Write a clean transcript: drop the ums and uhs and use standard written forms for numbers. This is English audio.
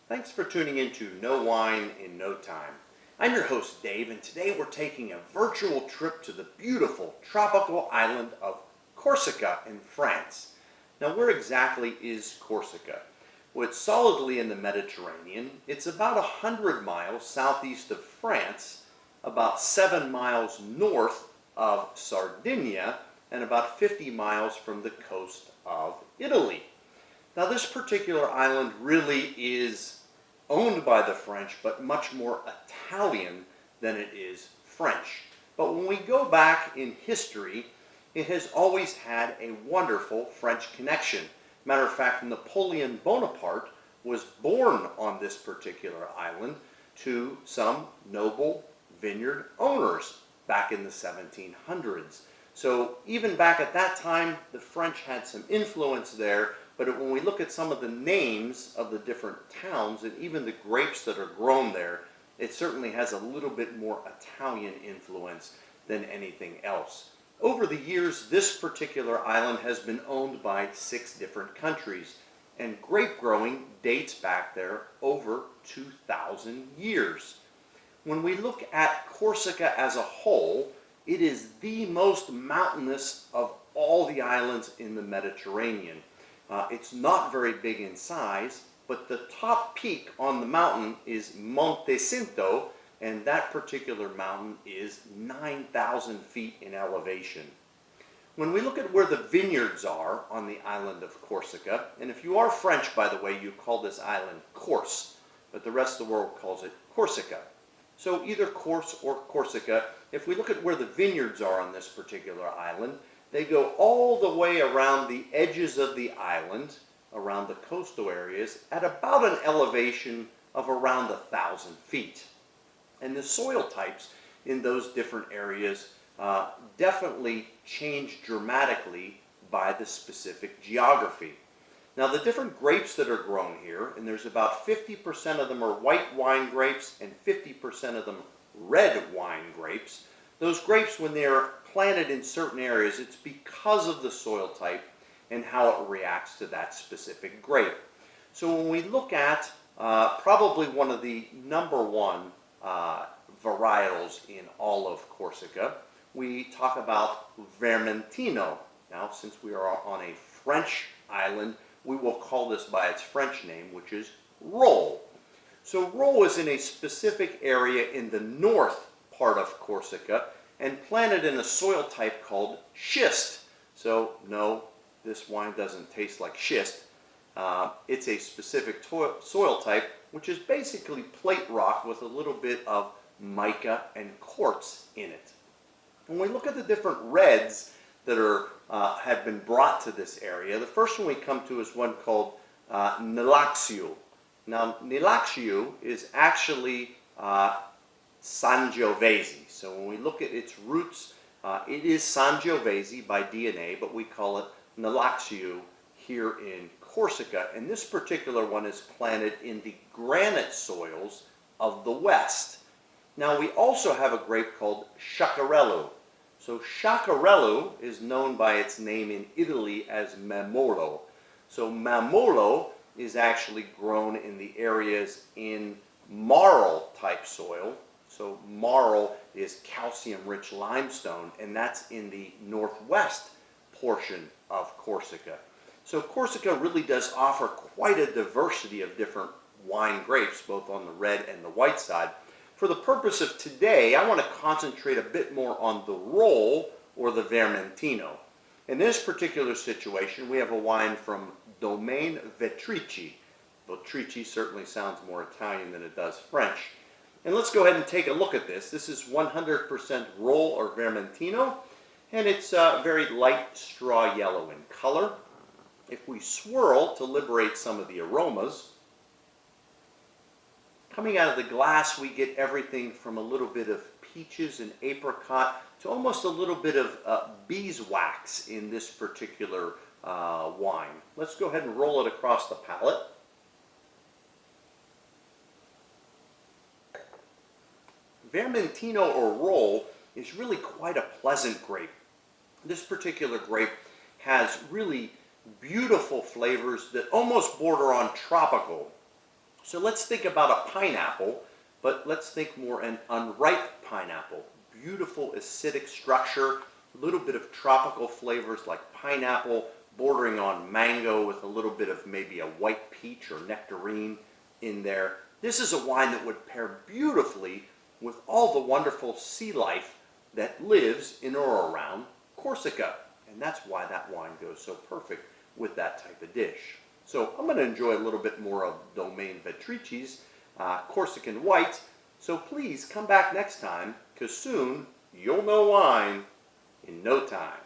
Thanks for tuning in to No Wine in No Time. I'm your host Dave, and today we're taking a virtual trip to the beautiful tropical island of Corsica in France. Now, where exactly is Corsica? Well, it's solidly in the Mediterranean. It's about 100 miles southeast of France, about 7 miles north of Sardinia, and about 50 miles from the coast of Italy. Now, this particular island really is owned by the French, but much more Italian than it is French. But when we go back in history, it has always had a wonderful French connection. Matter of fact, Napoleon Bonaparte was born on this particular island to some noble vineyard owners back in the 1700s. So even back at that time, the French had some influence there. But when we look at some of the names of the different towns and even the grapes that are grown there, it certainly has a little bit more Italian influence than anything else. Over the years, this particular island has been owned by 6 different countries, and grape growing dates back there over 2,000 years. When we look at Corsica as a whole, it is the most mountainous of all the islands in the Mediterranean. It's not very big in size, but the top peak on the mountain is Monte Cinto, and that particular mountain is 9,000 feet in elevation. When we look at where the vineyards are on the island of Corsica, and if you are French, by the way, you call this island Corse, but the rest of the world calls it Corsica. So either Corse or Corsica, if we look at where the vineyards are on this particular island, they go all the way around the edges of the island, around the coastal areas, at about an elevation of around 1,000 feet. And the soil types in those different areas definitely change dramatically by the specific geography. Now, the different grapes that are grown here, and there's about 50% of them are white wine grapes and 50% of them red wine grapes. Those grapes, when they are planted in certain areas, it's because of the soil type and how it reacts to that specific grape. So when we look at probably one of the #1 varietals in all of Corsica, we talk about Vermentino. Now, since we are on a French island, we will call this by its French name, which is Rolle. So Rolle is in a specific area in the north part of Corsica and planted in a soil type called schist. So no, this wine doesn't taste like schist. It's a specific soil type, which is basically plate rock with a little bit of mica and quartz in it. When we look at the different reds that have been brought to this area, the first one we come to is one called Nilaxiu. Now, Nilaxiu is actually Sangiovese. So when we look at its roots, it is Sangiovese by DNA, but we call it Nilaxiu here in Corsica. And this particular one is planted in the granite soils of the west. Now, we also have a grape called Sciaccarello. So Sciaccarello is known by its name in Italy as Mammolo. So Mammolo is actually grown in the areas in marl type soil. So marl is calcium-rich limestone, and that's in the northwest portion of Corsica. So Corsica really does offer quite a diversity of different wine grapes, both on the red and the white side. For the purpose of today, I want to concentrate a bit more on the Rolle, or the Vermentino. In this particular situation, we have a wine from Domaine Vetrici. Vetrici certainly sounds more Italian than it does French. And let's go ahead and take a look at this. This is 100% Rolle or Vermentino, and it's very light straw yellow in color. If we swirl to liberate some of the aromas, coming out of the glass, we get everything from a little bit of peaches and apricot to almost a little bit of beeswax in this particular wine. Let's go ahead and roll it across the palate. Vermentino or Rolle is really quite a pleasant grape. This particular grape has really beautiful flavors that almost border on tropical. So let's think about a pineapple, but let's think more an unripe pineapple. Beautiful acidic structure, a little bit of tropical flavors like pineapple, bordering on mango with a little bit of maybe a white peach or nectarine in there. This is a wine that would pair beautifully with all the wonderful sea life that lives in or around Corsica. And that's why that wine goes so perfect with that type of dish. So I'm going to enjoy a little bit more of Domaine Beatrice's Corsican White. So please come back next time, because soon you'll know wine in no time.